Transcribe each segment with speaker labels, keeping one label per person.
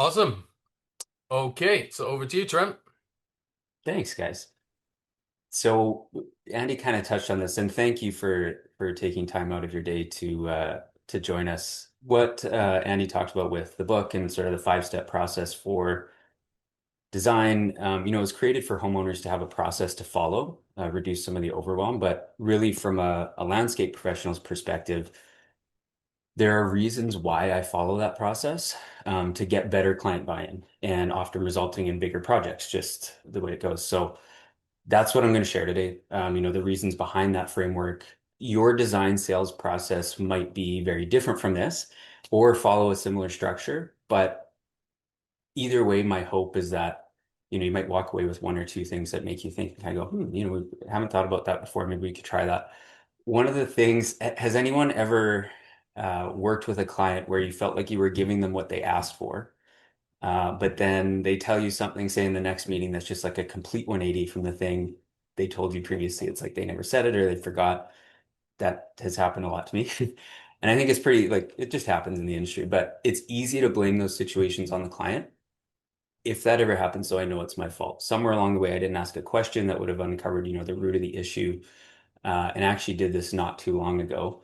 Speaker 1: Awesome. Okay, so over to you, Trent.
Speaker 2: Thanks, guys. So Andy kind of touched on this, and thank you for taking time out of your day to join us. What Andy talked about with the book and sort of the five-step process for design, it was created for homeowners to have a process to follow, reduce some of the overwhelm, but really from a landscape professional's perspective, there are reasons why I follow that process to get better client buy-in and often resulting in bigger projects, just the way it goes. So that's what I'm going to share today. The reasons behind that framework. Your design sales process might be very different from this or follow a similar structure, but either way, my hope is that, you might walk away with one or two things that make you think, I go, we haven't thought about that before. Maybe we could try that. One of the things, has anyone ever worked with a client where you felt like you were giving them what they asked for? But then they tell you something, say in the next meeting, that's just like a complete 180 from the thing they told you previously. It's like they never said it or they forgot. That has happened a lot to me. And I think it's pretty like it just happens in the industry, but it's easy to blame those situations on the client. If that ever happens, so I know it's my fault. Somewhere along the way, I didn't ask a question that would have uncovered, the root of the issue. And I actually did this not too long ago.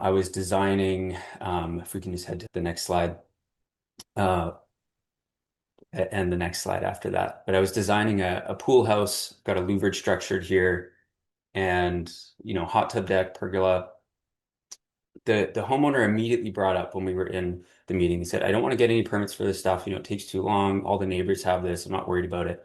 Speaker 2: I was designing, if we can just head to the next slide. Uh, and the next slide after that. But I was designing a pool house, got a louvered structured here, and hot tub deck, pergola. The homeowner immediately brought up when we were in the meeting, he said, I don't want to get any permits for this stuff. It takes too long. All the neighbors have this. I'm not worried about it.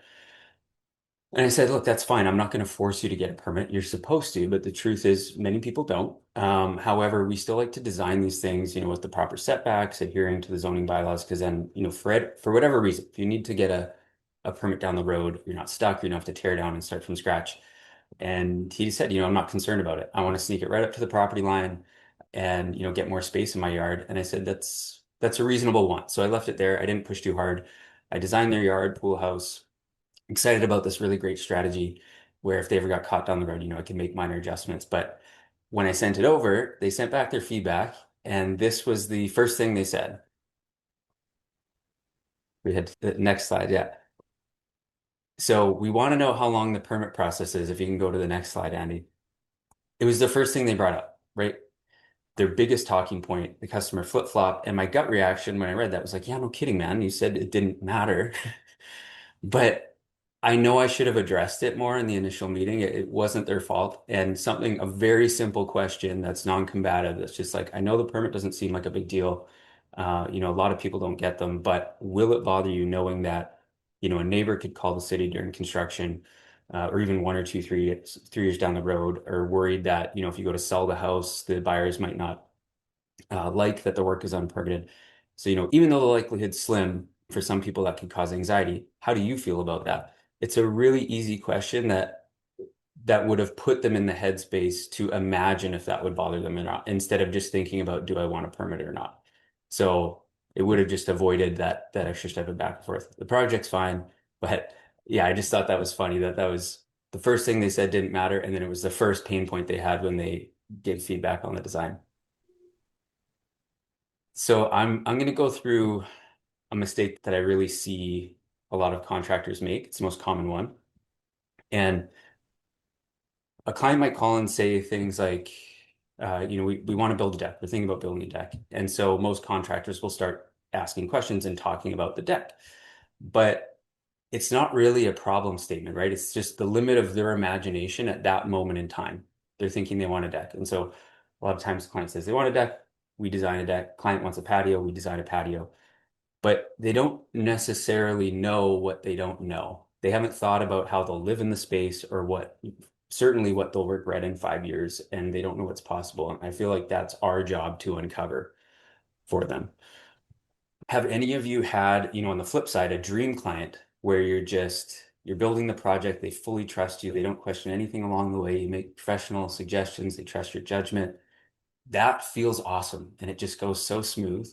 Speaker 2: And I said, look, that's fine. I'm not going to force you to get a permit. You're supposed to, but the truth is many people don't. However, we still like to design these things, with the proper setbacks, adhering to the zoning bylaws, because then, for whatever reason, if you need to get a permit down the road, you're not stuck, you don't have to tear down and start from scratch. And he said, I'm not concerned about it. I want to sneak it right up to the property line and, get more space in my yard. And I said, that's a reasonable one. So I left it there. I didn't push too hard. I designed their yard, pool house, excited about this really great strategy where if they ever got caught down the road, I can make minor adjustments. But when I sent it over, they sent back their feedback, and this was the first thing they said. We had the next slide, yeah. So we want to know how long the permit process is. If you can go to the next slide, Andy. It was the first thing they brought up, right? Their biggest talking point, the customer flip-flop. And my gut reaction when I read that was like, yeah, no kidding, man. You said it didn't matter. But I know I should have addressed it more in the initial meeting. It wasn't their fault. And a very simple question that's non-combative, that's just like, I know the permit doesn't seem like a big deal. A lot of people don't get them, but will it bother you knowing that, a neighbor could call the city during construction, or even 1 or 2, 3 years down the road, or worried that, if you go to sell the house, the buyers might not like that the work is unpermitted. So, even though the likelihood's slim, for some people that could cause anxiety, how do you feel about that? It's a really easy question that would have put them in the headspace to imagine if that would bother them or not, instead of just thinking about, do I want a permit or not? So it would have just avoided that extra step of back and forth. The project's fine, but yeah, I just thought that was funny that was the first thing they said didn't matter, and then it was the first pain point they had when they gave feedback on the design. So I'm going to go through a mistake that I really see a lot of contractors make. It's the most common one. And a client might call and say things like, we want to build a deck. We're thinking about building a deck. And so most contractors will start asking questions and talking about the deck. But it's not really a problem statement, right? It's just the limit of their imagination at that moment in time. They're thinking they want a deck. And so a lot of times the client says they want a deck, we design a deck. Client wants a patio, we design a patio. But they don't necessarily know what they don't know. They haven't thought about how they'll live in the space or certainly what they'll regret in 5 years, and they don't know what's possible. And I feel like that's our job to uncover for them. Have any of you had, on the flip side, a dream client where you're building the project, they fully trust you, they don't question anything along the way, you make professional suggestions, they trust your judgment. That feels awesome, and it just goes so smooth.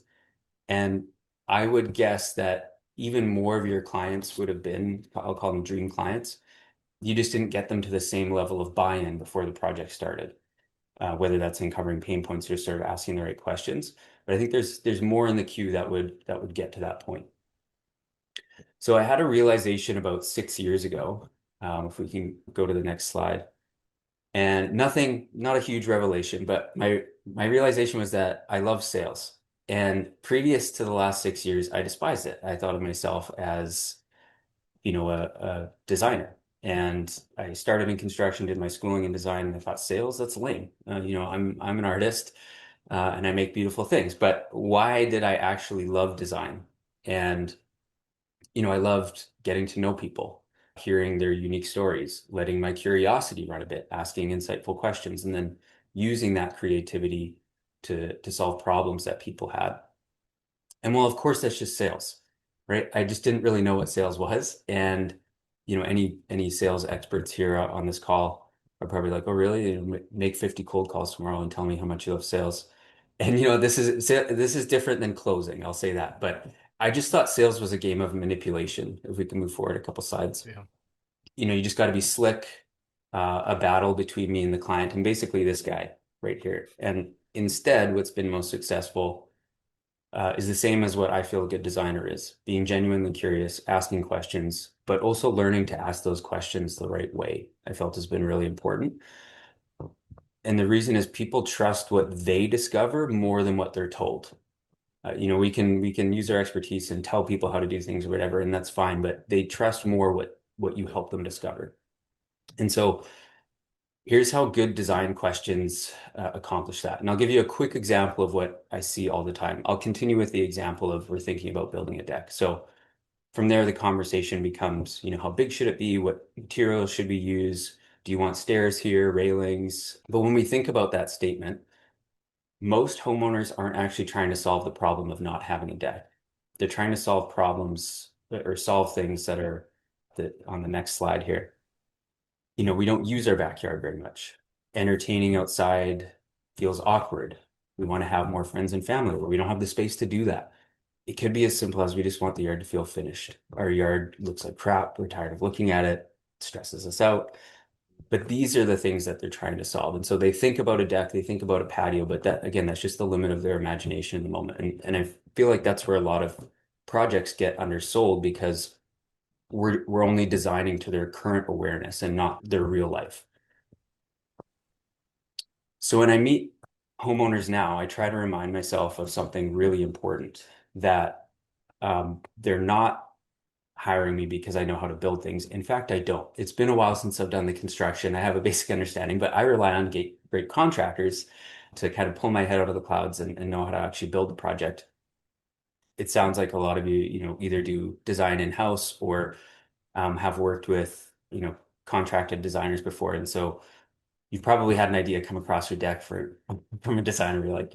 Speaker 2: And I would guess that even more of your clients would have been, I'll call them dream clients. You just didn't get them to the same level of buy-in before the project started, whether that's uncovering pain points or sort of asking the right questions. But I think there's more in the queue that would get to that point. So I had a realization about 6 years ago. If we can go to the next slide. And nothing, not a huge revelation, but my realization was that I love sales. And previous to the last 6 years, I despised it. I thought of myself as, a designer. And I started in construction, did my schooling in design, and I thought sales, that's lame. I'm an artist, and I make beautiful things. But why did I actually love design? And I loved getting to know people, hearing their unique stories, letting my curiosity run a bit, asking insightful questions, and then using that creativity to solve problems that people had. And well, of course, that's just sales, right? I just didn't really know what sales was. And, any sales experts here on this call are probably like, oh, really? Make 50 cold calls tomorrow and tell me how much you love sales. And, this is different than closing. I'll say that. But I just thought sales was a game of manipulation. If we can move forward a couple slides,
Speaker 1: Yeah.
Speaker 2: you just got to be slick, a battle between me and the client and basically this guy right here. And instead, what's been most successful is the same as what I feel a good designer is, being genuinely curious, asking questions, but also learning to ask those questions the right way, I felt has been really important. And the reason is people trust what they discover more than what they're told. We can use our expertise and tell people how to do things or whatever, and that's fine, but they trust more what you help them discover. And so here's how good design questions accomplish that. And I'll give you a quick example of what I see all the time. I'll continue with the example of we're thinking about building a deck. So from there, the conversation becomes, how big should it be? What materials should we use? Do you want stairs here, railings? But when we think about that statement, most homeowners aren't actually trying to solve the problem of not having a deck. They're trying to solve problems or solve things that are on the next slide here. We don't use our backyard very much. Entertaining outside feels awkward. We want to have more friends and family, but we don't have the space to do that. It could be as simple as we just want the yard to feel finished. Our yard looks like crap. We're tired of looking at it. It stresses us out. But these are the things that they're trying to solve. And so they think about a deck, they think about a patio, but that again, that's just the limit of their imagination in the moment. And I feel like that's where a lot of projects get undersold because we're only designing to their current awareness and not their real life. So when I meet homeowners now, I try to remind myself of something really important that they're not hiring me because I know how to build things. In fact, I don't. It's been a while since I've done the construction. I have a basic understanding, but I rely on great contractors to kind of pull my head out of the clouds and know how to actually build the project. It sounds like a lot of you, either do design in-house or have worked with, contracted designers before. And so you've probably had an idea come across your deck from a designer. You're like,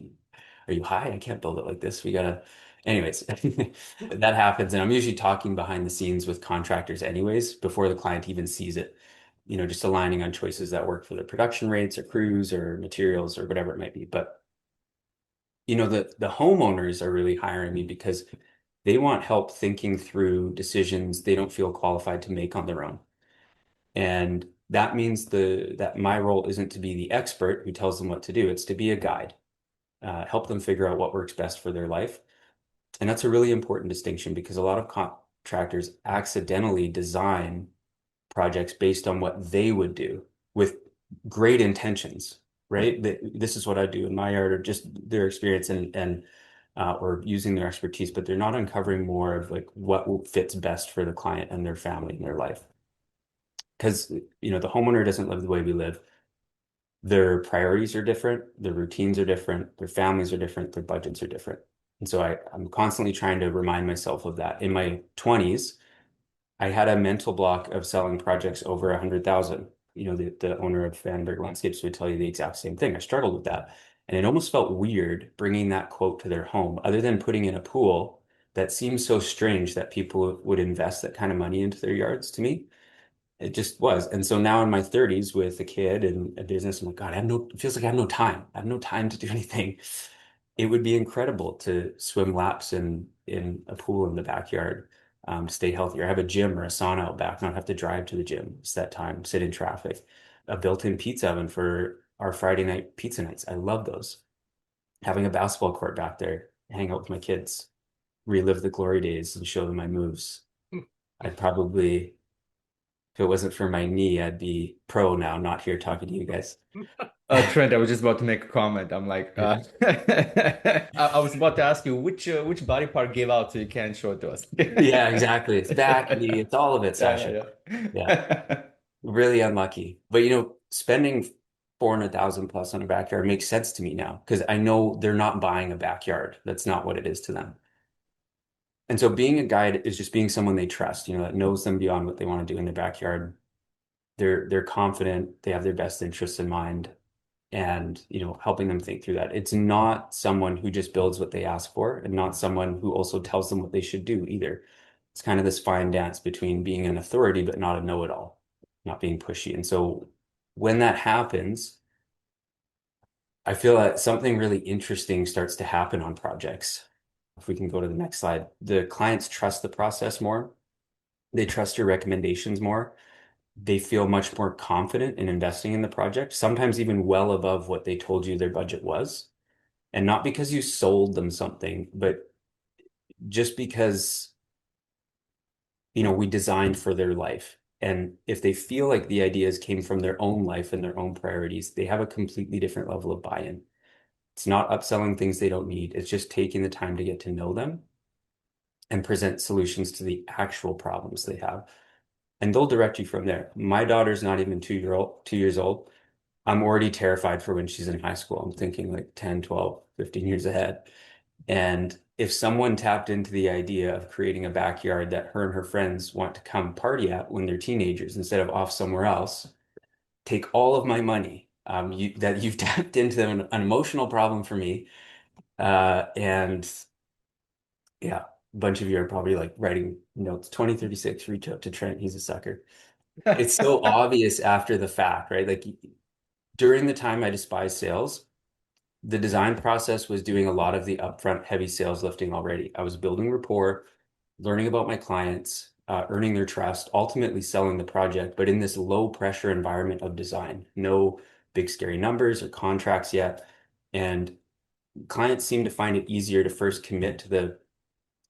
Speaker 2: are you high? I can't build it like this. We gotta, anyways, that happens. And I'm usually talking behind the scenes with contractors anyways, before the client even sees it, just aligning on choices that work for their production rates or crews or materials or whatever it might be. But, the homeowners are really hiring me because they want help thinking through decisions they don't feel qualified to make on their own. And that means that my role isn't to be the expert who tells them what to do. It's to be a guide, help them figure out what works best for their life. And that's a really important distinction because a lot of contractors accidentally design projects based on what they would do with great intentions, right? This is what I do in my yard, or just their experience and or using their expertise, but they're not uncovering more of like what fits best for the client and their family and their life. Because, the homeowner doesn't live the way we live. Their priorities are different, their routines are different, their families are different, their budgets are different. And so I'm constantly trying to remind myself of that. In my 20s, I had a mental block of selling projects over 100,000. The owner of Vandenberg Landscapes would tell you the exact same thing. I struggled with that. And it almost felt weird bringing that quote to their home, other than putting in a pool that seems so strange that people would invest that kind of money into their yards to me. It just was. And so now in my 30s with a kid and a business, I'm like, God, it feels like I have no time. I have no time to do anything. It would be incredible to swim laps in a pool in the backyard, to stay healthier. Have a gym or a sauna out back, not have to drive to the gym. It's that time, sit in traffic. A built-in pizza oven for our Friday night pizza nights. I love those. Having a basketball court back there, hang out with my kids, relive the glory days and show them my moves. I'd probably, if it wasn't for my knee, I'd be pro now, not here talking to you guys.
Speaker 3: Trent, I was just about to make a comment. I'm like, I was about to ask you which body part gave out so you can't show it to us.
Speaker 2: Yeah, exactly. It's back, knee, it's all of it, Sasha.
Speaker 3: Yeah,
Speaker 2: Yeah,
Speaker 3: yeah.
Speaker 2: really unlucky. But spending 400,000 plus on a backyard makes sense to me now because I know they're not buying a backyard. That's not what it is to them. And so being a guide is just being someone they trust, that knows them beyond what they want to do in their backyard. They're confident, they have their best interests in mind, and helping them think through that. It's not someone who just builds what they ask for and not someone who also tells them what they should do either. It's kind of this fine dance between being an authority but not a know-it-all, not being pushy. And so when that happens, I feel that something really interesting starts to happen on projects. If we can go to the next slide, the clients trust the process more. They trust your recommendations more. They feel much more confident in investing in the project, sometimes even well above what they told you their budget was. And not because you sold them something, but just because, we designed for their life. And if they feel like the ideas came from their own life and their own priorities, they have a completely different level of buy-in. It's not upselling things they don't need. It's just taking the time to get to know them and present solutions to the actual problems they have. And they'll direct you from there. My daughter's not even 2 years old. I'm already terrified for when she's in high school. I'm thinking like 10, 12, 15 years ahead. And if someone tapped into the idea of creating a backyard that her and her friends want to come party at when they're teenagers instead of off somewhere else, take all of my money that you've tapped into an emotional problem for me. And yeah, a bunch of you are probably like writing notes, 2036, reach out to Trent. He's a sucker. It's so obvious after the fact, right? Like during the time I despised sales, the design process was doing a lot of the upfront heavy sales lifting already. I was building rapport, learning about my clients, earning their trust, ultimately selling the project, but in this low pressure environment of design, no big scary numbers or contracts yet. And clients seem to find it easier to first commit to the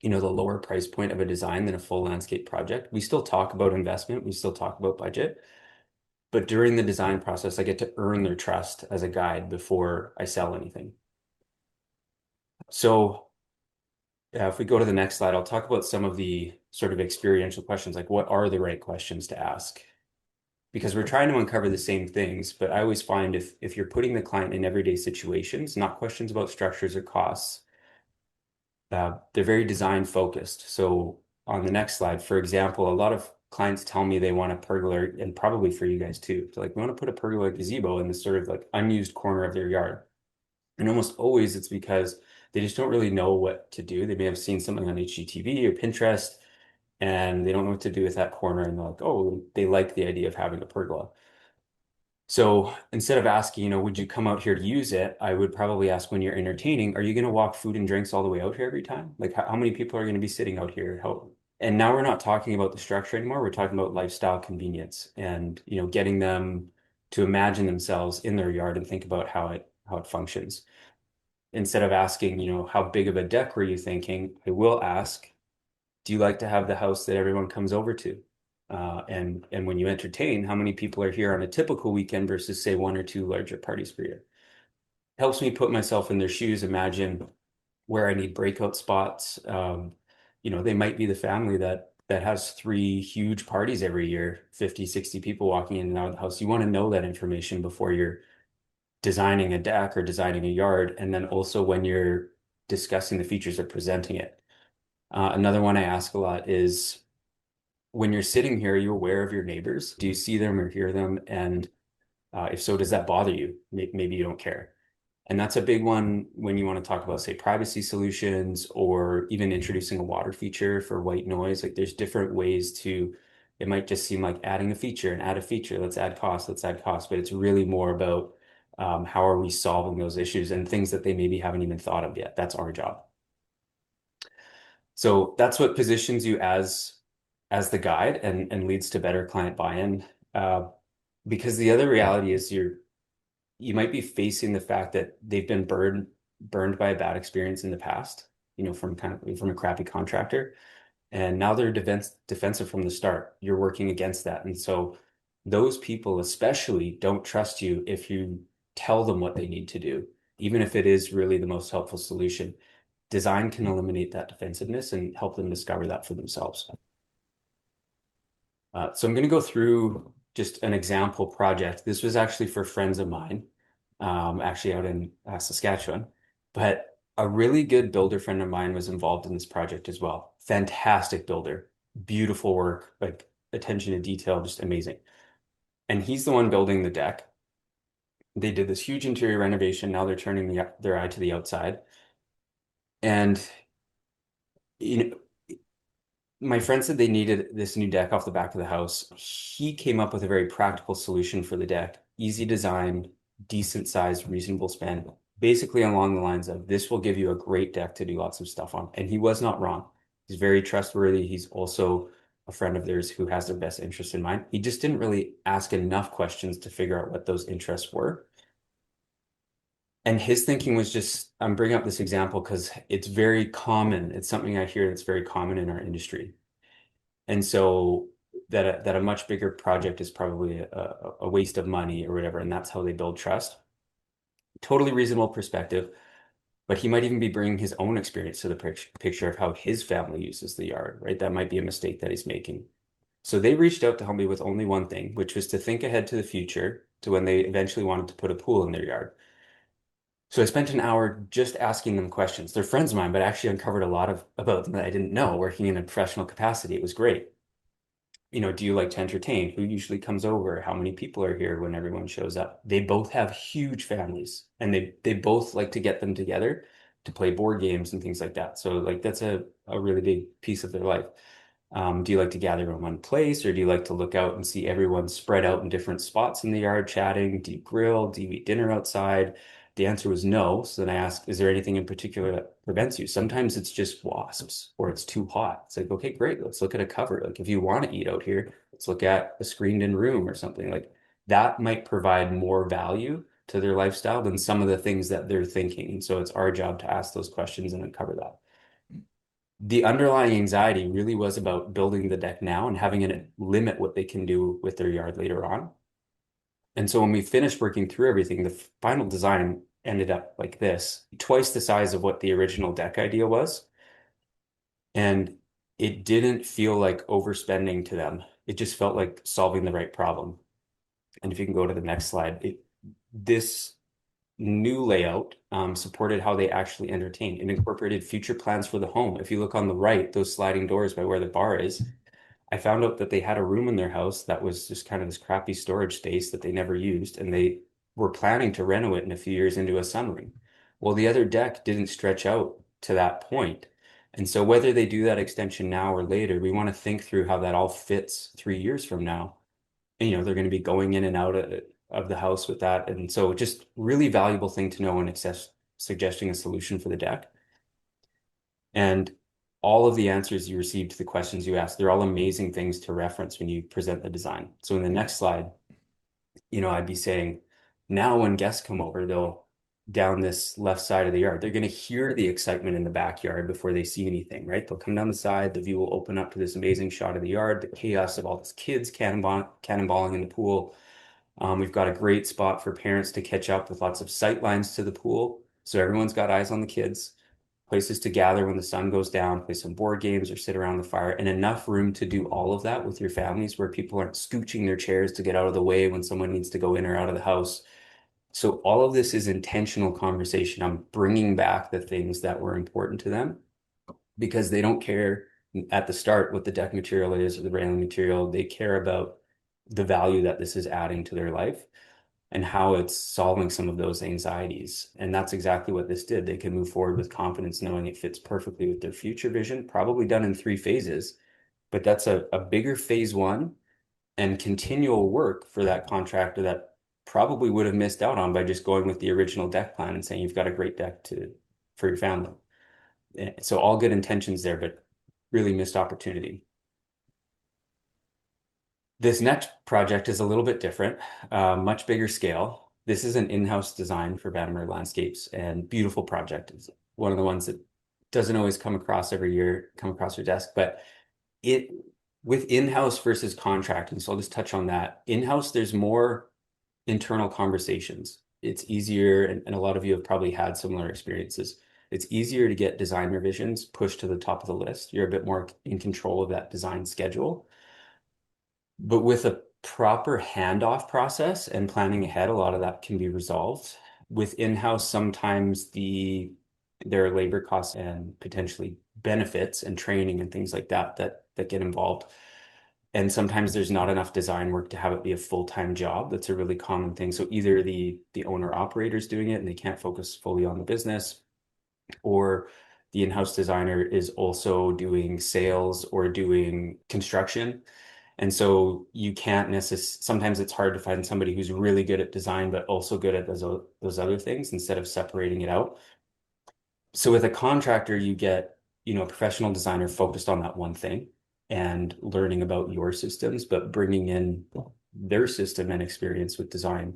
Speaker 2: lower price point of a design than a full landscape project. We still talk about investment, we still talk about budget, but during the design process, I get to earn their trust as a guide before I sell anything. So if we go to the next slide, I'll talk about some of the sort of experiential questions, like what are the right questions to ask? Because we're trying to uncover the same things, but I always find if you're putting the client in everyday situations, not questions about structures or costs, they're very design focused. So on the next slide, for example, a lot of clients tell me they want a pergola, and probably for you guys too. So like, we want to put a pergola gazebo in this sort of like unused corner of their yard. And almost always it's because they just don't really know what to do. They may have seen something on HGTV or Pinterest, and they don't know what to do with that corner. And they're like, oh, they like the idea of having a pergola. So instead of asking, would you come out here to use it? I would probably ask when you're entertaining, are you going to walk food and drinks all the way out here every time? Like how many people are going to be sitting out here? And now we're not talking about the structure anymore. We're talking about lifestyle convenience and, getting them to imagine themselves in their yard and think about how it functions. Instead of asking, how big of a deck were you thinking? I will ask, do you like to have the house that everyone comes over to? And when you entertain, how many people are here on a typical weekend versus say one or two larger parties per year? Helps me put myself in their shoes, imagine where I need breakout spots. They might be the family that has three huge parties every year, 50, 60 people walking in and out of the house. You want to know that information before you're designing a deck or designing a yard, and then also when you're discussing the features of presenting it. Another one I ask a lot is when you're sitting here, are you aware of your neighbors? Do you see them or hear them? And if so, does that bother you? Maybe you don't care. And that's a big one when you want to talk about, say, privacy solutions or even introducing a water feature for white noise. Like there's different ways it might just seem like adding a feature and add a feature. Let's add cost. But it's really more about how are we solving those issues and things that they maybe haven't even thought of yet. That's our job. So that's what positions you as the guide and leads to better client buy-in. Because the other reality is you might be facing the fact that they've been burned by a bad experience in the past, from a crappy contractor. And now they're defensive from the start. You're working against that. And so those people especially don't trust you if you tell them what they need to do, even if it is really the most helpful solution. Design can eliminate that defensiveness and help them discover that for themselves. So I'm going to go through just an example project. This was actually for friends of mine, actually out in Saskatchewan. But a really good builder friend of mine was involved in this project as well. Fantastic builder, beautiful work, like attention to detail, just amazing. And he's the one building the deck. They did this huge interior renovation. Now they're turning their eye to the outside. And you know, my friend said they needed this new deck off the back of the house. He came up with a very practical solution for the deck. Easy design, decent size, reasonable spend. Basically along the lines of this will give you a great deck to do lots of stuff on. And he was not wrong. He's very trustworthy. He's also a friend of theirs who has their best interest in mind. He just didn't really ask enough questions to figure out what those interests were. And his thinking was just, I'm bringing up this example because it's very common. It's something I hear that's very common in our industry. And so that a much bigger project is probably a waste of money or whatever. And that's how they build trust. Totally reasonable perspective. But he might even be bringing his own experience to the picture of how his family uses the yard, right? That might be a mistake that he's making. So they reached out to help me with only one thing, which was to think ahead to the future, to when they eventually wanted to put a pool in their yard. So I spent an hour just asking them questions. They're friends of mine, but I actually uncovered a lot about them that I didn't know working in a professional capacity. It was great. Do you like to entertain? Who usually comes over? How many people are here when everyone shows up? They both have huge families and they both like to get them together to play board games and things like that. So like that's a really big piece of their life. Do you like to gather in one place, or do you like to look out and see everyone spread out in different spots in the yard chatting? Do you grill? Do you eat dinner outside? The answer was no. So then I asked, is there anything in particular that prevents you? Sometimes it's just wasps or it's too hot. It's like, okay, great. Let's look at a cover. Like if you want to eat out here, let's look at a screened in room or something like that might provide more value to their lifestyle than some of the things that they're thinking. And so it's our job to ask those questions and uncover that. The underlying anxiety really was about building the deck now and having it limit what they can do with their yard later on. And so when we finished working through everything, the final design ended up like this, twice the size of what the original deck idea was. And it didn't feel like overspending to them. It just felt like solving the right problem. And if you can go to the next slide, this new layout supported how they actually entertain. It incorporated future plans for the home. If you look on the right, those sliding doors by where the bar is, I found out that they had a room in their house that was just kind of this crappy storage space that they never used, and they were planning to renovate in a few years into a sunroom. Well, the other deck didn't stretch out to that point. And so whether they do that extension now or later, we want to think through how that all fits 3 years from now. And, they're going to be going in and out of the house with that. And so just really valuable thing to know when suggesting a solution for the deck. And all of the answers you received to the questions you asked, they're all amazing things to reference when you present the design. So in the next slide, I'd be saying, now when guests come over, they'll down this left side of the yard, they're going to hear the excitement in the backyard before they see anything, right? They'll come down the side, the view will open up to this amazing shot of the yard, the chaos of all these kids cannonballing in the pool. We've got a great spot for parents to catch up with lots of sight lines to the pool. So everyone's got eyes on the kids, places to gather when the sun goes down, play some board games or sit around the fire, and enough room to do all of that with your families where people aren't scooching their chairs to get out of the way when someone needs to go in or out of the house. So all of this is intentional conversation. I'm bringing back the things that were important to them because they don't care at the start what the deck material is or the railing material. They care about the value that this is adding to their life and how it's solving some of those anxieties. And that's exactly what this did. They can move forward with confidence, knowing it fits perfectly with their future vision, probably done in 3 phases, but that's a bigger phase one and continual work for that contractor that probably would have missed out on by just going with the original deck plan and saying you've got a great deck for your family. So all good intentions there, but really missed opportunity. This next project is a little bit different, much bigger scale. This is an in-house design for Bannerman Landscapes and beautiful project. It's one of the ones that doesn't always come across your desk, but it with in-house versus contracting, so I'll just touch on that. In-house, there's more internal conversations. It's easier, and a lot of you have probably had similar experiences. It's easier to get design revisions pushed to the top of the list. You're a bit more in control of that design schedule. But with a proper handoff process and planning ahead, a lot of that can be resolved. With in-house, sometimes there are labor costs and potentially benefits and training and things like that get involved. And sometimes there's not enough design work to have it be a full-time job. That's a really common thing. So either the owner operator's doing it and they can't focus fully on the business, or the in-house designer is also doing sales or doing construction. And so you can't necessarily, sometimes it's hard to find somebody who's really good at design, but also good at those other things instead of separating it out. So with a contractor, you get, a professional designer focused on that one thing and learning about your systems, but bringing in their system and experience with design,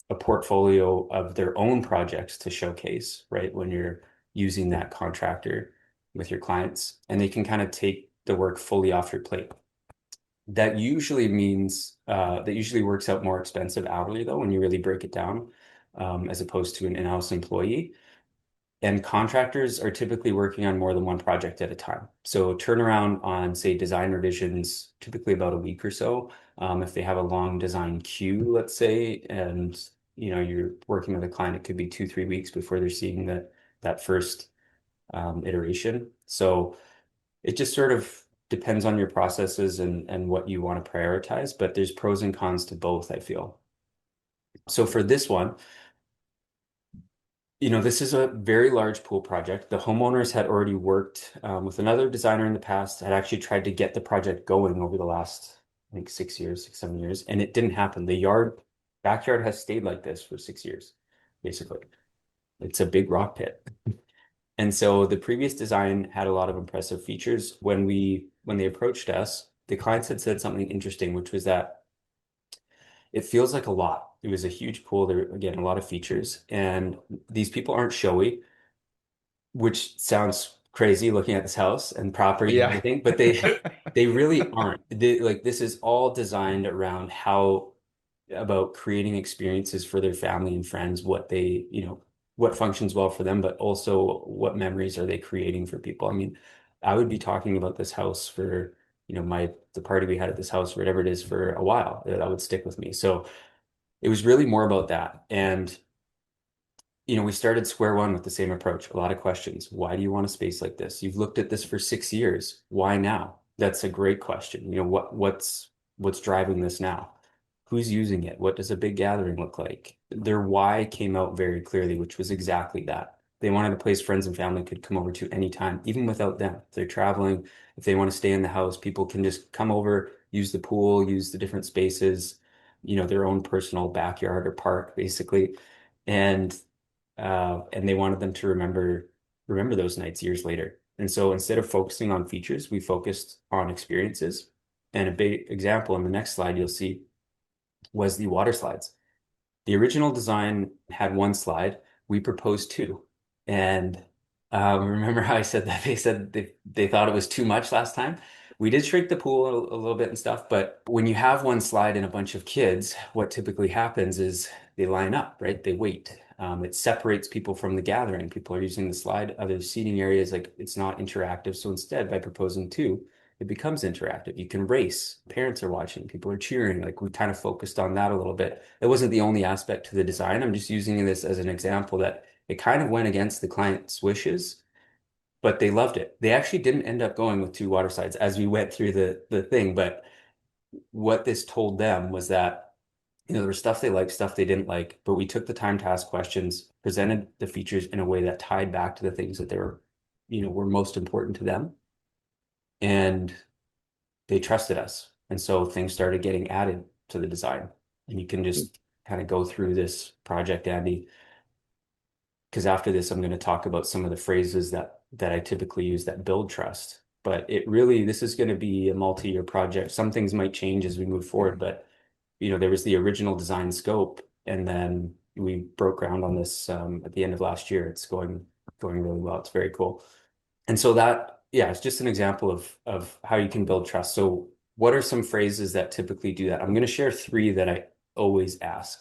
Speaker 2: a portfolio of their own projects to showcase, right? When you're using that contractor with your clients, and they can kind of take the work fully off your plate. That usually means that usually works out more expensive hourly though when you really break it down, as opposed to an in-house employee. And contractors are typically working on more than one project at a time. So turnaround on, say, design revisions, typically about a week or so. If they have a long design queue, let's say, and you're working with a client, it could be 2, 3 weeks before they're seeing that first iteration. So it just sort of depends on your processes and what you want to prioritize, but there's pros and cons to both, I feel. So for this one, this is a very large pool project. The homeowners had already worked with another designer in the past, had actually tried to get the project going over the last, I think, 6 years, 6, 7 years, and it didn't happen. The backyard has stayed like this for 6 years, basically. It's a big rock pit. And so the previous design had a lot of impressive features. When they approached us, the clients had said something interesting, which was that it feels like a lot. It was a huge pool. There were, again, a lot of features, and these people aren't showy, which sounds crazy looking at this house and property and
Speaker 3: Yeah.
Speaker 2: everything, but they really aren't. Like this is all designed around about creating experiences for their family and friends, what functions well for them, but also what memories are they creating for people. I mean, I would be talking about this house for, the party we had at this house, whatever it is, for a while. That would stick with me. So it was really more about that. And we started square one with the same approach. A lot of questions. Why do you want a space like this? You've looked at this for 6 years. Why now? That's a great question. What's driving this now? Who's using it? What does a big gathering look like? Their why came out very clearly, which was exactly that. They wanted a place friends and family could come over to anytime, even without them. If they're traveling, if they want to stay in the house, people can just come over, use the pool, use the different spaces, their own personal backyard or park, basically. And they wanted them to remember those nights years later. And so instead of focusing on features, we focused on experiences. And a big example in the next slide you'll see was the water slides. The original design had one slide. We proposed two. And remember how I said that they said they thought it was too much last time? We did shrink the pool a little bit and stuff, but when you have one slide and a bunch of kids, what typically happens is they line up, right? They wait. It separates people from the gathering. People are using the slide. Other seating areas, like it's not interactive. So instead, by proposing two, it becomes interactive. You can race. Parents are watching. People are cheering. Like we kind of focused on that a little bit. It wasn't the only aspect to the design. I'm just using this as an example that it kind of went against the client's wishes, but they loved it. They actually didn't end up going with two water slides as we went through the thing. But what this told them was that there was stuff they liked, stuff they didn't like, but we took the time to ask questions, presented the features in a way that tied back to the things that were most important to them. And they trusted us. And so things started getting added to the design. And you can just kind of go through this project, Andy, because after this, I'm going to talk about some of the phrases that I typically use that build trust. But this is going to be a multi-year project. Some things might change as we move forward, but there was the original design scope, and then we broke ground on this at the end of last year. It's going really well. It's very cool. And so that yeah, it's just an example of how you can build trust. So what are some phrases that typically do that? I'm going to share three that I always ask.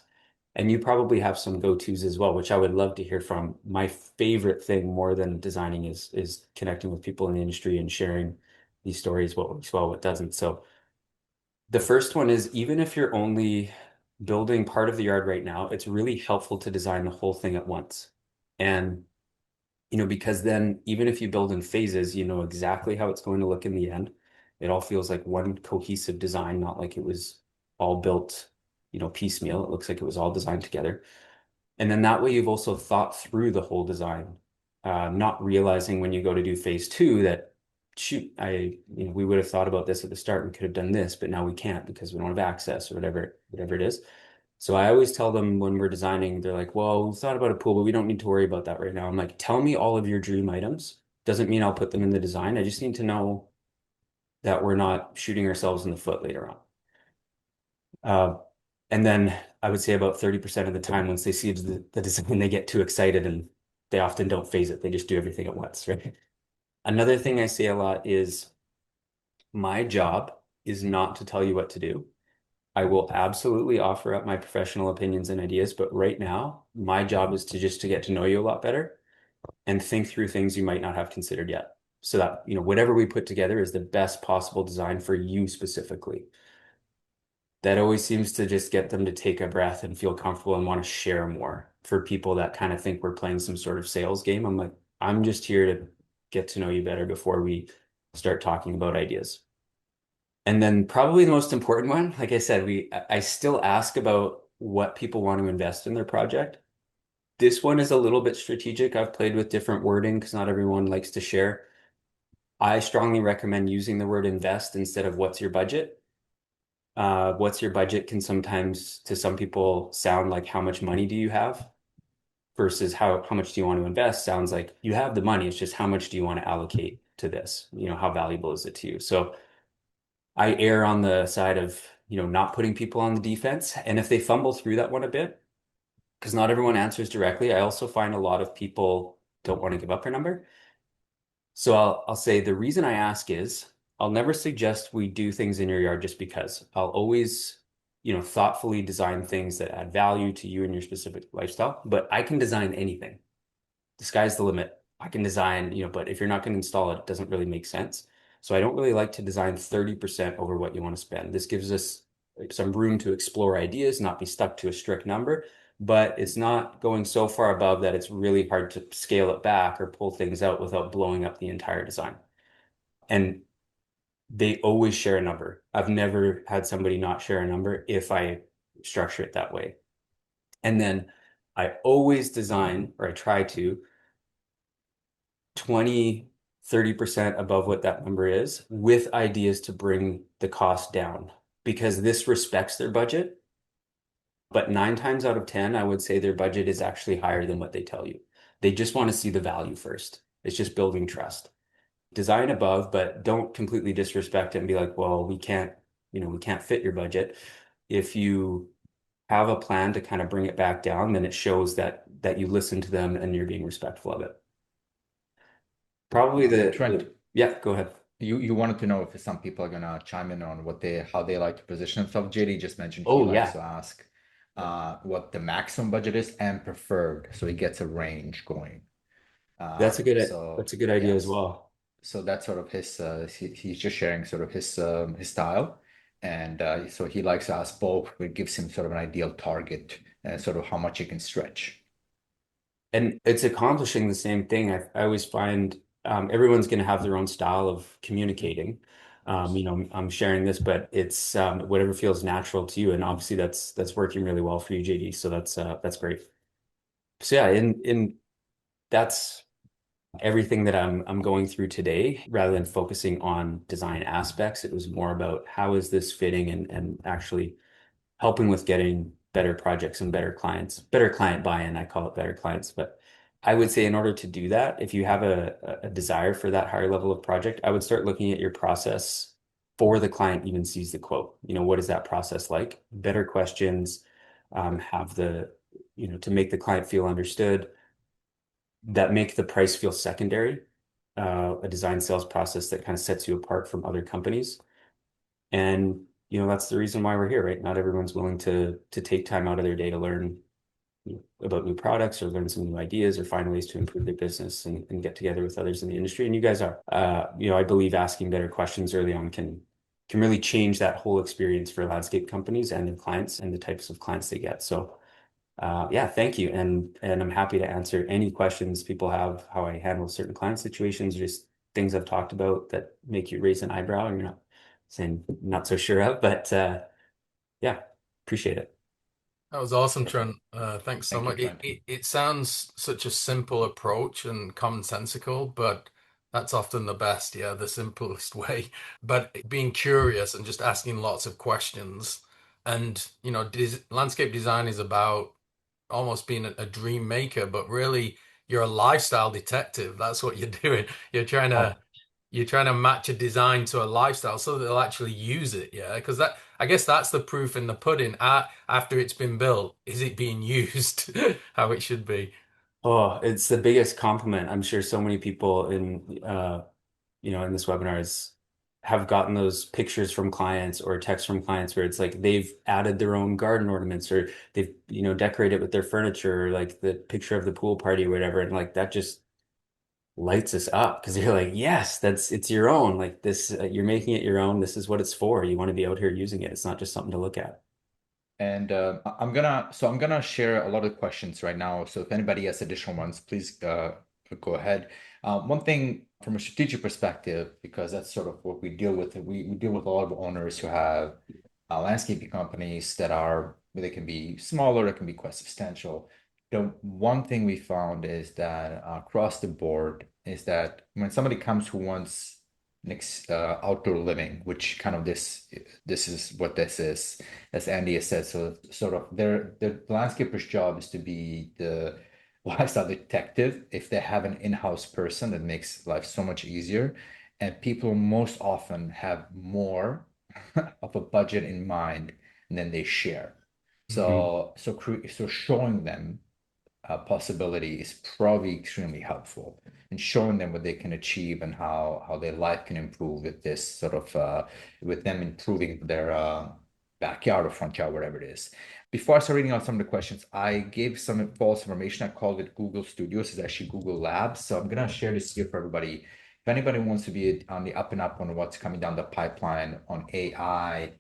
Speaker 2: And you probably have some go-tos as well, which I would love to hear from. My favorite thing more than designing is connecting with people in the industry and sharing these stories, what works well, what doesn't. So the first one is even if you're only building part of the yard right now, it's really helpful to design the whole thing at once. And because then even if you build in phases, you know exactly how it's going to look in the end. It all feels like one cohesive design, not like it was all built, piecemeal. It looks like it was all designed together. And then that way you've also thought through the whole design, not realizing when you go to do phase two that, shoot, we would have thought about this at the start. We could have done this, but now we can't because we don't have access or whatever it is. So I always tell them when we're designing, they're like, well, we thought about a pool, but we don't need to worry about that right now. I'm like, tell me all of your dream items. Doesn't mean I'll put them in the design. I just need to know that we're not shooting ourselves in the foot later on. And then I would say about 30% of the time, once they see the design, they get too excited and they often don't phase it. They just do everything at once, right? Another thing I say a lot is my job is not to tell you what to do. I will absolutely offer up my professional opinions and ideas, but right now, my job is to just to get to know you a lot better and think through things you might not have considered yet. So that, whatever we put together is the best possible design for you specifically. That always seems to just get them to take a breath and feel comfortable and want to share more. For people that kind of think we're playing some sort of sales game, I'm like, I'm just here to get to know you better before we start talking about ideas. And then probably the most important one, like I said, I still ask about what people want to invest in their project. This one is a little bit strategic. I've played with different wording because not everyone likes to share. I strongly recommend using the word invest instead of what's your budget. What's your budget can sometimes, to some people, sound like how much money do you have versus how much do you want to invest sounds like you have the money. It's just how much do you want to allocate to this? How valuable is it to you? So I err on the side of, not putting people on the defense. And if they fumble through that one a bit, because not everyone answers directly, I also find a lot of people don't want to give up their number. So I'll say the reason I ask is I'll never suggest we do things in your yard just because. I'll always, thoughtfully design things that add value to you and your specific lifestyle, but I can design anything. The sky's the limit. I can design, but if you're not going to install it, it doesn't really make sense. So I don't really like to design 30% over what you want to spend. This gives us some room to explore ideas, not be stuck to a strict number, but it's not going so far above that it's really hard to scale it back or pull things out without blowing up the entire design. And they always share a number. I've never had somebody not share a number if I structure it that way. And then I always design, or I try to, 20, 30% above what that number is with ideas to bring the cost down because this respects their budget. But 9 times out of 10, I would say their budget is actually higher than what they tell you. They just want to see the value first. It's just building trust. Design above, but don't completely disrespect it and be like, well, we can't fit your budget. If you have a plan to kind of bring it back down, then it shows that you listen to them and you're being respectful of it. Probably
Speaker 3: Trent,
Speaker 2: yeah, go ahead.
Speaker 3: you wanted to know if some people are gonna chime in on how they like to position themselves. JD just mentioned he
Speaker 2: Oh
Speaker 3: likes
Speaker 2: yeah,
Speaker 3: to ask what the maximum budget is and preferred, so he gets a range going.
Speaker 2: that's a good idea as
Speaker 3: Yes,
Speaker 2: well.
Speaker 3: so that's sort of he's just sharing sort of his style, and so he likes to ask both, which gives him sort of an ideal target and sort of how much he can stretch.
Speaker 2: And it's accomplishing the same thing. I always find everyone's going to have their own style of communicating. I'm sharing this, but it's whatever feels natural to you, and obviously that's working really well for you, JD. So that's great. So yeah, in that's everything that I'm going through today. Rather than focusing on design aspects, it was more about how is this fitting and actually helping with getting better projects and better clients, better client buy-in. I call it better clients. But I would say in order to do that, if you have a desire for that higher level of project, I would start looking at your process before the client even sees the quote. What is that process like? Better questions, have to make the client feel understood, that make the price feel secondary. a design sales process that kind of sets you apart from other companies. And that's the reason why we're here, right? Not everyone's willing to take time out of their day to learn about new products or learn some new ideas or find ways to improve their business and get together with others in the industry. And you guys are. I believe asking better questions early on can really change that whole experience for landscape companies and their clients and the types of clients they get. So yeah, thank you. And I'm happy to answer any questions people have, how I handle certain client situations, just things I've talked about that make you raise an eyebrow and you're not saying not so sure of, but yeah, appreciate it.
Speaker 1: That was awesome, Trent. Thanks so
Speaker 3: Thank you,
Speaker 1: much.
Speaker 3: Trent.
Speaker 1: It sounds such a simple approach and commonsensical, but that's often the best, yeah, the simplest way. But being curious and just asking lots of questions. And, landscape design is about almost being a dream maker, but really you're a lifestyle detective. That's what you're doing.
Speaker 2: Oh,
Speaker 1: You're trying to match a design to a lifestyle so that they'll actually use it, yeah? Because I guess that's the proof in the pudding. After it's been built, is it being used how it should be?
Speaker 2: oh, it's the biggest compliment. I'm sure so many people in this webinars have gotten those pictures from clients or texts from clients where it's like they've added their own garden ornaments or they've, decorated with their furniture, or like the picture of the pool party or whatever. And like that just lights us up because you're like, yes, it's your own. Like this, you're making it your own. This is what it's for. You want to be out here using it. It's not just something to look at.
Speaker 3: And I'm gonna share a lot of questions right now. So if anybody has additional ones, please go ahead. One thing from a strategic perspective, because that's sort of what we deal with. We deal with a lot of owners who have landscaping companies that are they can be smaller, it can be quite substantial. The one thing we found is that across the board is that when somebody comes who wants next outdoor living, which kind of this is what this is, as Andy has said. So sort of their landscaper's job is to be the lifestyle detective if they have an in-house person that makes life so much easier. And people most often have more of a budget in mind than they share.
Speaker 2: Mhm.
Speaker 3: So showing them possibility is probably extremely helpful in showing them what they can achieve and how their life can improve with this sort of with them improving their backyard or front yard, whatever it is. Before I start reading out some of the questions, I gave some false information. I called it Google Studios. It's actually Google Labs. So I'm gonna share this here for everybody. If anybody wants to be on the up and up on what's coming down the pipeline on AI,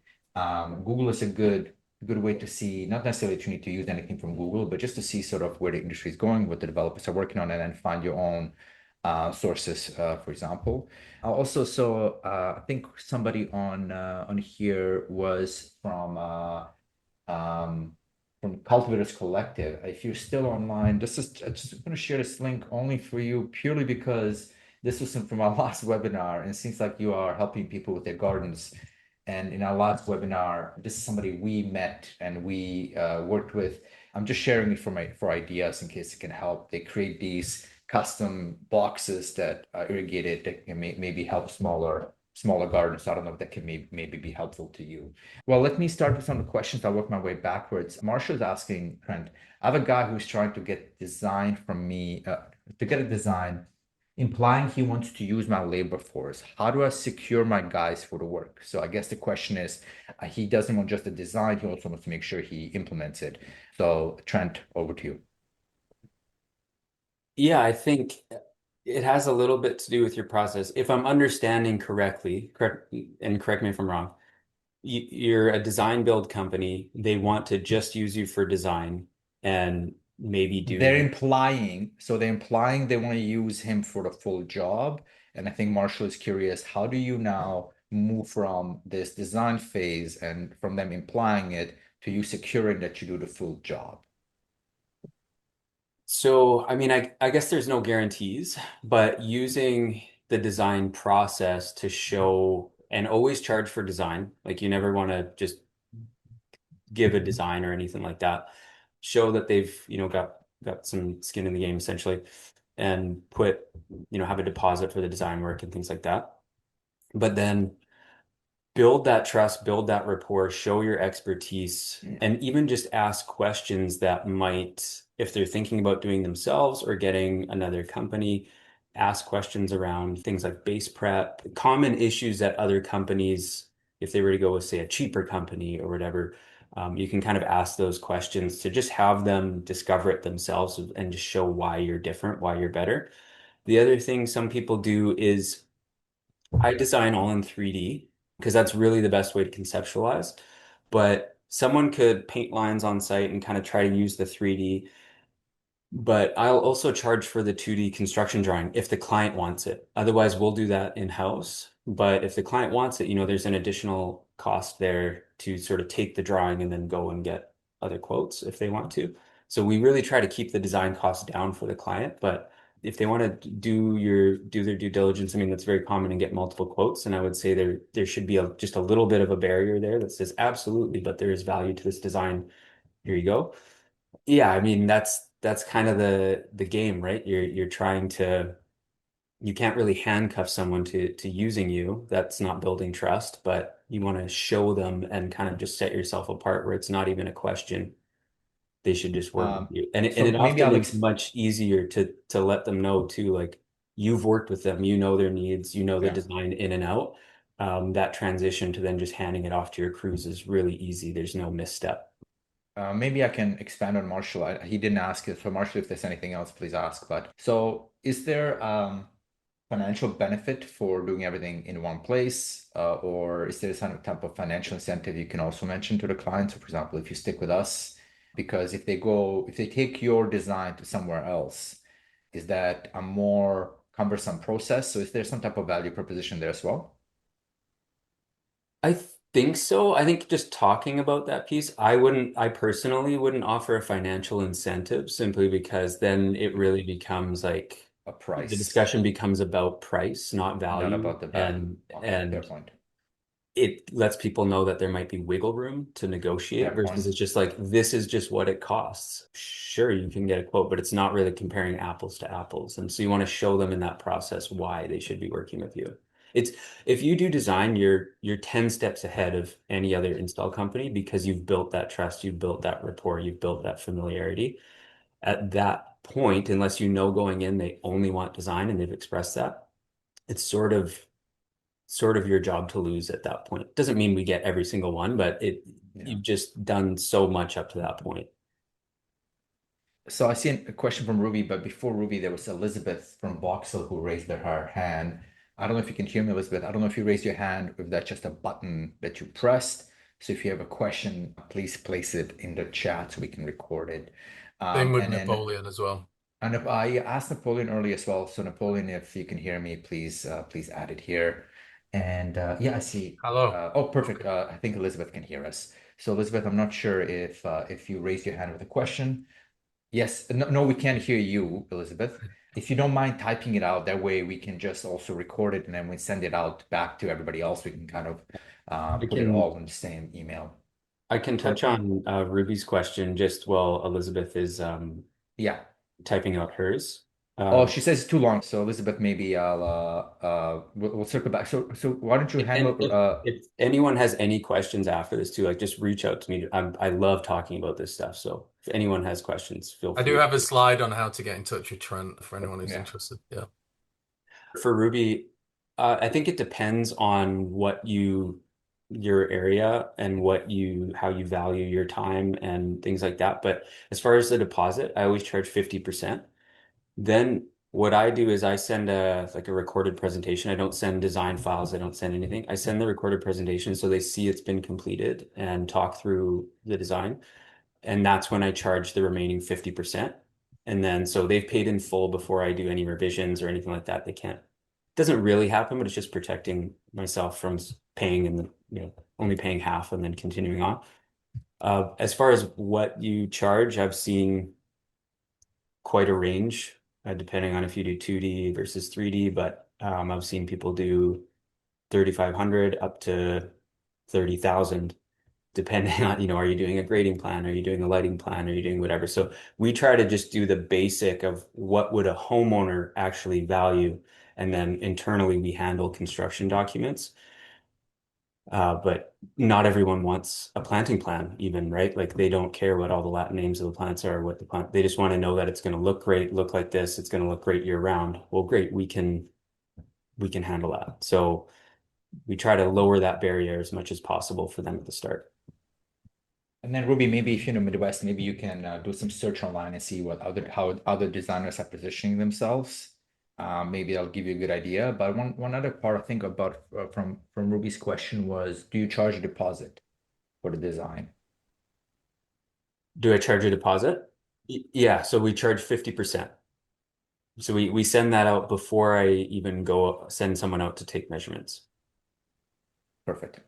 Speaker 3: Google is a good way to see, not necessarily that you need to use anything from Google, but just to see sort of where the industry is going, what the developers are working on, and then find your own sources, for example. Also, so I think somebody on here was um, from Cultivators Collective. If you're still online, I'm just going to share this link only for you purely because this was from our last webinar, and it seems like you are helping people with their gardens. And in our last webinar, this is somebody we met and we worked with. I'm just sharing it for ideas in case it can help. They create these custom boxes that are irrigated that can maybe help smaller gardens. I don't know if that can maybe be helpful to you. Well, let me start with some of the questions. I'll work my way backwards. Marshall's asking, Trent, I have a guy who's trying to get design from me, to get a design, implying he wants to use my labor force. How do I secure my guys for the work? So I guess the question is, he doesn't want just the design, he also wants to make sure he implements it. So Trent, over to you.
Speaker 2: Yeah, I think it has a little bit to do with your process. If I'm understanding correctly, correct me if I'm wrong, you're a design build company. They want to just use you for design and maybe do.
Speaker 3: They're implying they want to use him for the full job. And I think Marshall is curious, how do you now move from this design phase and from them implying it to you securing that you do the full job?
Speaker 2: So, I mean, I guess there's no guarantees, but using the design process to show and always charge for design, like you never want to just give a design or anything like that. Show that they've, got some skin in the game essentially and have a deposit for the design work and things like that. But then build that trust, build that rapport, show your expertise, and even just ask questions that might, if they're thinking about doing themselves or getting another company, ask questions around things like base prep, common issues that other companies, if they were to go with, say, a cheaper company or whatever, you can kind of ask those questions to just have them discover it themselves and just show why you're different, why you're better. The other thing some people do is I design all in 3D because that's really the best way to conceptualize. But someone could paint lines on site and kind of try to use the 3D, but I'll also charge for the 2D construction drawing if the client wants it. Otherwise, we'll do that in-house. But if the client wants it, there's an additional cost there to sort of take the drawing and then go and get other quotes if they want to. So we really try to keep the design costs down for the client. But if they want to do their due diligence, I mean, that's very common and get multiple quotes. And I would say there should be just a little bit of a barrier there that says absolutely, but there is value to this design. Here you go. Yeah, I mean that's kind of the game, right? You're trying to you can't really handcuff someone to using you. That's not building trust, but you want to show them and kind of just set yourself apart where it's not even a question. They should just work with you. And
Speaker 3: So
Speaker 2: it
Speaker 3: maybe
Speaker 2: often
Speaker 3: I'll
Speaker 2: is much easier to let them know too, like you've worked with them, you know their needs, you know the
Speaker 3: yeah.
Speaker 2: design in and out. That transition to then just handing it off to your crews is really easy. There's no misstep.
Speaker 3: Maybe I can expand on Marshall. He didn't ask it. So Marshall, if there's anything else, please ask. But so is there financial benefit for doing everything in one place? Or is there some type of financial incentive you can also mention to the client? So for example, if you stick with us, because if they take your design to somewhere else, is that a more cumbersome process? So is there some type of value proposition there as well?
Speaker 2: I think so. I think just talking about that piece, I personally wouldn't offer a financial incentive simply because then it really becomes like
Speaker 3: A
Speaker 2: the
Speaker 3: price,
Speaker 2: discussion becomes about price, not
Speaker 3: not
Speaker 2: value.
Speaker 3: about the value.
Speaker 2: And
Speaker 3: Okay, fair
Speaker 2: and
Speaker 3: point.
Speaker 2: it lets people know that there might be wiggle room to negotiate
Speaker 3: Fair
Speaker 2: versus
Speaker 3: point.
Speaker 2: it's just like this is just what it costs. Sure, you can get a quote, but it's not really comparing apples to apples. And so you want to show them in that process why they should be working with you. It's if you do design, you're 10 steps ahead of any other install company because you've built that trust, you've built that rapport, you've built that familiarity. At that point, unless you know going in they only want design and they've expressed that, it's sort of your job to lose at that point. Doesn't mean we get every single one, but
Speaker 3: Yeah.
Speaker 2: you've just done so much up to that point.
Speaker 3: So I see a question from Ruby, but before Ruby, there was Elizabeth from Voxel who raised her hand. I don't know if you can hear me, Elizabeth. I don't know if you raised your hand, or if that's just a button that you pressed. So if you have a question, please place it in the chat so we can record it.
Speaker 1: Same with
Speaker 3: And then
Speaker 1: Napoleon as well.
Speaker 3: and if I asked Napoleon early as well. So Napoleon, if you can hear me, please add it here. And yeah, I see.
Speaker 1: Hello.
Speaker 3: Oh, perfect.
Speaker 1: Okay.
Speaker 3: I think Elizabeth can hear us. So Elizabeth, I'm not sure if you raised your hand with a question. Yes, no, no, we can't hear you, Elizabeth. If you don't mind typing it out, that way we can just also record it and then we send it out back to everybody else. We can kind of
Speaker 2: I
Speaker 3: put it
Speaker 2: can
Speaker 3: all in the same email.
Speaker 2: I can touch
Speaker 3: Perfect.
Speaker 2: on Ruby's question just while Elizabeth is
Speaker 3: Yeah.
Speaker 2: typing out hers.
Speaker 3: Oh,
Speaker 2: Um,
Speaker 3: she says it's too long. So Elizabeth, maybe we'll circle back. So why don't you
Speaker 2: and
Speaker 3: handle
Speaker 2: if anyone has any questions after this too, like just reach out to me. I love talking about this stuff. So if anyone has questions, feel
Speaker 1: I do
Speaker 2: free.
Speaker 1: have a slide on how to get in touch with Trent for anyone who's
Speaker 3: yeah.
Speaker 1: interested. Yeah.
Speaker 2: For Ruby, I think it depends on your area and how you value your time and things like that. But as far as the deposit, I always charge 50%. Then what I do is I send a recorded presentation. I don't send design files. I don't send anything. I send the recorded presentation so they see it's been completed and talk through the design. And that's when I charge the remaining 50%. And then so they've paid in full before I do any revisions or anything like that. They can't. It doesn't really happen, but it's just protecting myself from paying and only paying half and then continuing on. As far as what you charge, I've seen quite a range, depending on if you do 2D versus 3D, but I've seen people do 3,500 up to 30,000 depending on, are you doing a grading plan? Are you doing a lighting plan? Are you doing whatever? So we try to just do the basic of what would a homeowner actually value. And then internally we handle construction documents. But not everyone wants a planting plan even, right? Like they don't care what all the Latin names of the plants are, what the plant, they just want to know that it's going to look great, look like this, it's going to look great year round. Well, great, we can handle that. So we try to lower that barrier as much as possible for them at the start.
Speaker 3: And then Ruby, maybe if you know Midwest, maybe you can do some search online and see what how other designers are positioning themselves. Maybe that'll give you a good idea. But one other part I think about from Ruby's question was, do you charge a deposit for the design?
Speaker 2: Do I charge a deposit? Yeah, so we charge 50%. So we send that out before I even go send someone out to take measurements.
Speaker 3: Perfect.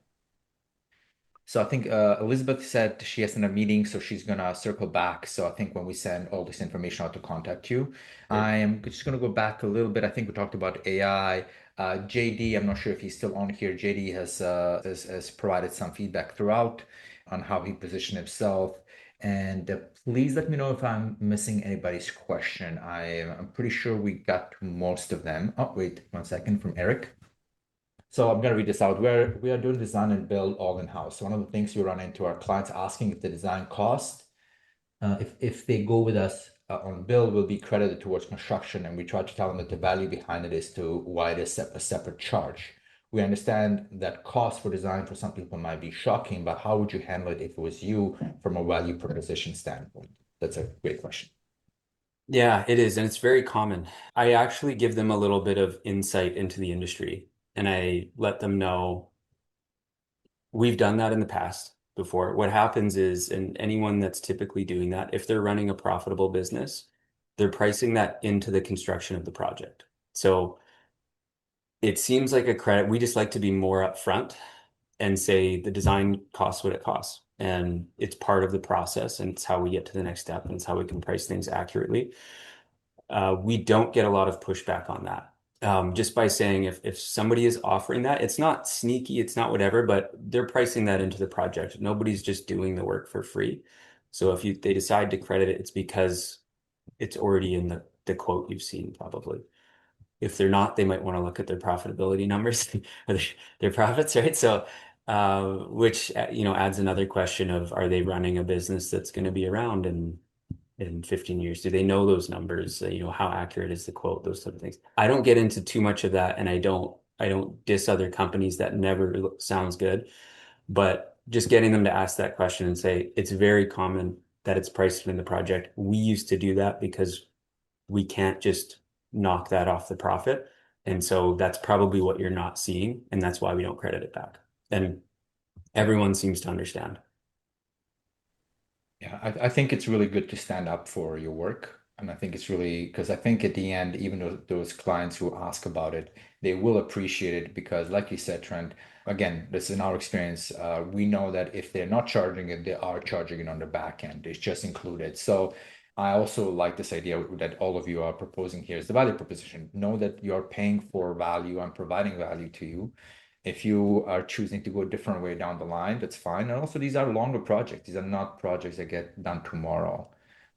Speaker 3: So I think Elizabeth said she has in a meeting, so she's gonna circle back. So I think when we send all this information out to contact you,
Speaker 2: Great.
Speaker 3: I am just gonna go back a little bit. I think we talked about AI. JD, I'm not sure if he's still on here. JD has provided some feedback throughout on how he positioned himself. And please let me know if I'm missing anybody's question. I'm pretty sure we got to most of them. Oh, wait 1 second from Eric. So I'm going to read this out. We are doing design and build all in-house. So one of the things we run into our clients asking if the design cost, if they go with us on build, will be credited towards construction, and we try to tell them that the value behind it is to why it is a separate charge. We understand that cost for design for some people might be shocking, but how would you handle it if it was you from a value proposition standpoint? That's a great question.
Speaker 2: Yeah, it is, and it's very common. I actually give them a little bit of insight into the industry, and I let them know we've done that in the past before. What happens is, and anyone that's typically doing that, if they're running a profitable business, they're pricing that into the construction of the project. So it seems like a credit. We just like to be more upfront and say the design costs what it costs. And it's part of the process, and it's how we get to the next step, and it's how we can price things accurately. We don't get a lot of pushback on that. Just by saying if somebody is offering that, it's not sneaky, it's not whatever, but they're pricing that into the project. Nobody's just doing the work for free. So if they decide to credit it, it's because it's already in the quote you've seen probably. If they're not, they might want to look at their profitability numbers or their profits, right? So, which adds another question of are they running a business that's going to be around in 15 years? Do they know those numbers? How accurate is the quote? Those sort of things. I don't get into too much of that, and I don't diss other companies. That never sounds good. But just getting them to ask that question and say it's very common that it's priced in the project. We used to do that because we can't just knock that off the profit. And so that's probably what you're not seeing, and that's why we don't credit it back. And everyone seems to understand.
Speaker 3: Yeah, I think it's really good to stand up for your work. And I think it's really because I think at the end, even though those clients who ask about it, they will appreciate it because, like you said, Trent, again, this is in our experience. We know that if they're not charging it, they are charging it on the back end. It's just included. So I also like this idea that all of you are proposing here is the value proposition. Know that you're paying for value and providing value to you. If you are choosing to go a different way down the line, that's fine. And also, these are longer projects. These are not projects that get done tomorrow,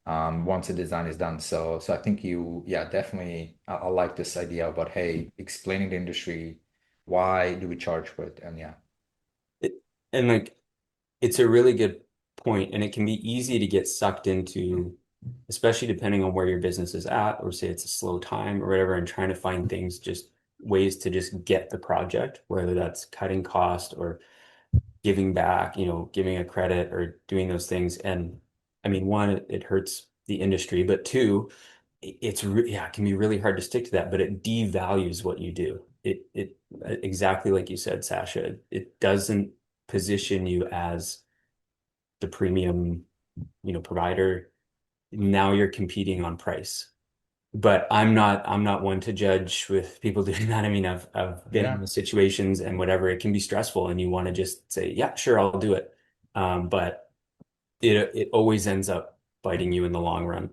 Speaker 3: once the design is done. So I think yeah, definitely, I like this idea about, hey, explaining the industry, why do we charge for it? And yeah,
Speaker 2: It, and like it's a really good point, and it can be easy to get sucked into, especially depending on where your business is at, or say it's a slow time or whatever, and trying to find things, just ways to just get the project, whether that's cutting cost or giving back, giving a credit or doing those things. And I mean, one, it hurts the industry, but two, it can be really hard to stick to that, but it devalues what you do. It exactly like you said, Sasha, it doesn't position you as the premium, provider. Now you're competing on price. But I'm not one to judge with people doing that. I mean, I've been in
Speaker 3: yeah.
Speaker 2: the situations and whatever, it can be stressful and you want to just say, yeah, sure, I'll do it. But it always ends up biting you in the long run.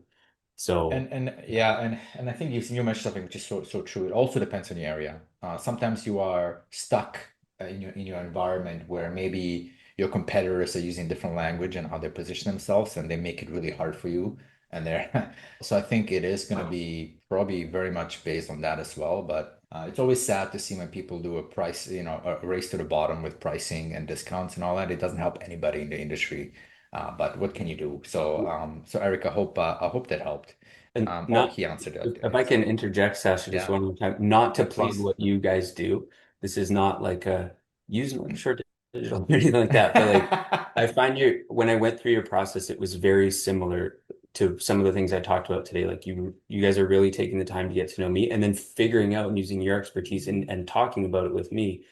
Speaker 2: So
Speaker 3: And yeah, and I think you mentioned something which is so true. It also depends on the area. Sometimes you are stuck in your environment where maybe your competitors are using different language and how they position themselves, and they make it really hard for you. And they're so I think it is going to be probably very much based on that as well. But It's always sad to see when people do a price, a race to the bottom with pricing and discounts and all that. It doesn't help anybody in the industry. But what can you do? So Eric, I hope that helped.
Speaker 2: And
Speaker 3: Or
Speaker 2: not,
Speaker 3: he answered
Speaker 2: if I
Speaker 3: his
Speaker 2: can
Speaker 3: question.
Speaker 2: interject, Sasha, just
Speaker 3: Yeah,
Speaker 2: one more time, not to
Speaker 3: yeah,
Speaker 2: plug
Speaker 3: please.
Speaker 2: what you guys do. This is not like a use short digital or anything like that. But like, I find when I went through your process, it was very similar to some of the things I talked about today. Like you guys are really taking the time to get to know me and then figuring out and using your expertise and talking about it with me.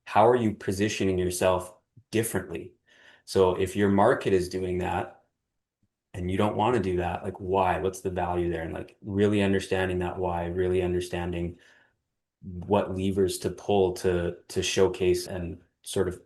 Speaker 2: How are you positioning yourself differently? So if your market is doing that, and you don't want to do that, like why? What's the value there? And like really understanding that why, really understanding what levers to pull to showcase and sort of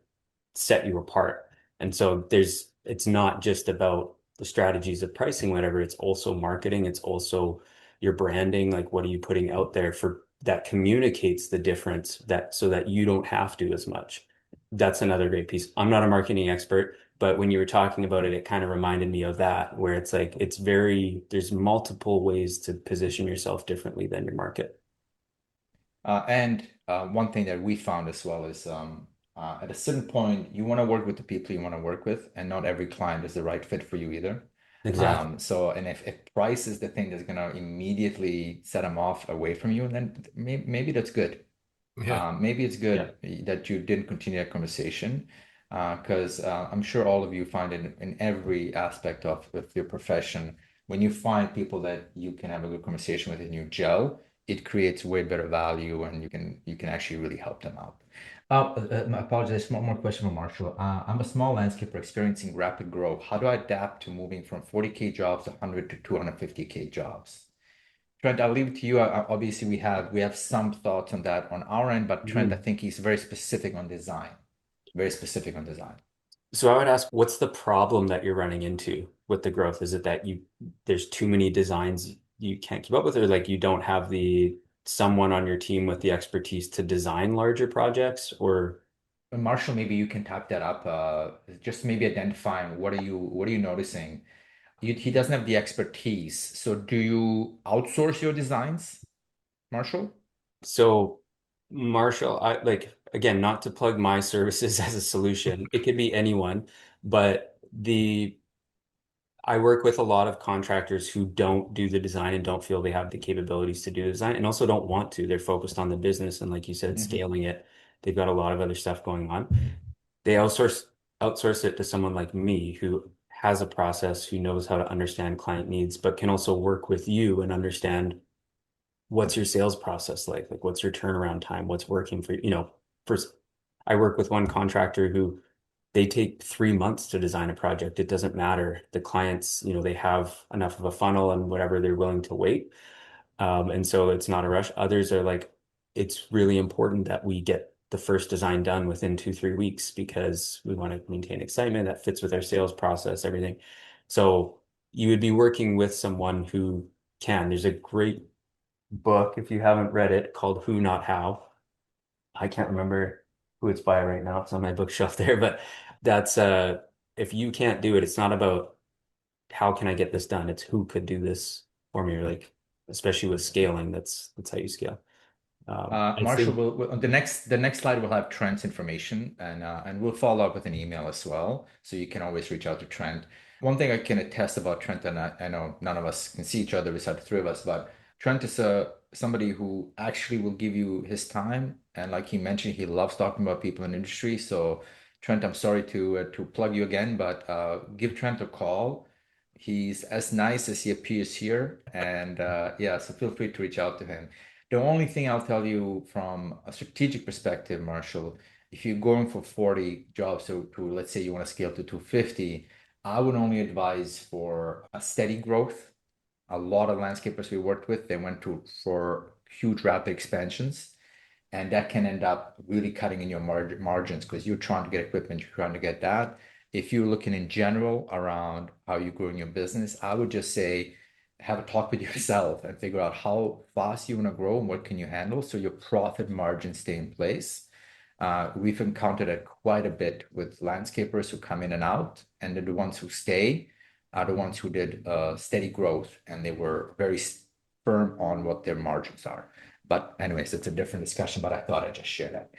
Speaker 2: set you apart. And so it's not just about the strategies of pricing, whatever, it's also marketing, it's also your branding, like what are you putting out there for that communicates the difference that so that you don't have to as much. That's another great piece. I'm not a marketing expert, but when you were talking about it, it kind of reminded me of that, where it's like there's multiple ways to position yourself differently than your market.
Speaker 3: And one thing that we found as well is at a certain point, you want to work with the people you want to work with, and not every client is the right fit for you either.
Speaker 2: Exactly.
Speaker 3: And if price is the thing that's going to immediately set them off away from you, then maybe that's good.
Speaker 1: Yeah.
Speaker 3: Maybe it's
Speaker 2: Yeah.
Speaker 3: good that you didn't continue that conversation because I'm sure all of you find it in every aspect of your profession. When you find people that you can have a good conversation with and you gel, it creates way better value and you can actually really help them out. I apologize. One more question from Marshall. I'm a small landscaper experiencing rapid growth. How do I adapt to moving from 40K jobs to 100 to 250K jobs? Trent, I'll leave it to you. Obviously, we have some thoughts on that on our end, but Trent, I
Speaker 2: Mhm.
Speaker 3: think he's very specific on design. Very specific on design.
Speaker 2: So I would ask, what's the problem that you're running into with the growth? Is it that there's too many designs you can't keep up with, or like you don't have the someone on your team with the expertise to design larger projects, or
Speaker 3: Marshall, maybe you can type that up. Just maybe identifying what are you noticing? He doesn't have the expertise. So do you outsource your designs, Marshall?
Speaker 2: so Marshall, I like again, not to plug my services as a solution. It could be anyone, but I work with a lot of contractors who don't do the design and don't feel they have the capabilities to do the design and also don't want to. They're focused on the business and like you said,
Speaker 3: Hmm.
Speaker 2: scaling it. They've got a lot of other stuff going on. They outsource it to someone like me who has a process, who knows how to understand client needs, but can also work with you and understand what's your sales process like? Like what's your turnaround time? What's working for you? First, I work with one contractor who they take 3 months to design a project. It doesn't matter. The clients, they have enough of a funnel and whatever they're willing to wait. And so it's not a rush. Others are like, it's really important that we get the first design done within 2, 3 weeks because we want to maintain excitement that fits with our sales process, everything. So you would be working with someone who can. There's a great book, if you haven't read it, called Who Not How. I can't remember who it's by right now. It's on my bookshelf there, but that's if you can't do it, it's not about how can I get this done? It's who could do this for me, or like especially with scaling, that's how you scale. I
Speaker 3: Marshall,
Speaker 2: think
Speaker 3: on the next slide we'll have Trent's information and we'll follow up with an email as well, so you can always reach out to Trent. One thing I can attest about Trent, and I know none of us can see each other besides the three of us, but Trent is somebody who actually will give you his time, and like he mentioned, he loves talking about people in the industry. So Trent, I'm sorry to plug you again, but give Trent a call. He's as nice as he appears here, and yeah, so feel free to reach out to him. The only thing I'll tell you from a strategic perspective, Marshall, if you're going for 40 jobs to let's say you want to scale to 250, I would only advise for a steady growth. A lot of landscapers we worked with, they went for huge rapid expansions, and that can end up really cutting in your margins because you're trying to get equipment, you're trying to get that. If you're looking in general around how you're growing your business, I would just say have a talk with yourself and figure out how fast you want to grow and what can you handle so your profit margins stay in place. We've encountered it quite a bit with landscapers who come in and out, and the ones who stay are the ones who did steady growth and they were very firm on what their margins are. But anyways, it's a different discussion, but I thought I'd just share that.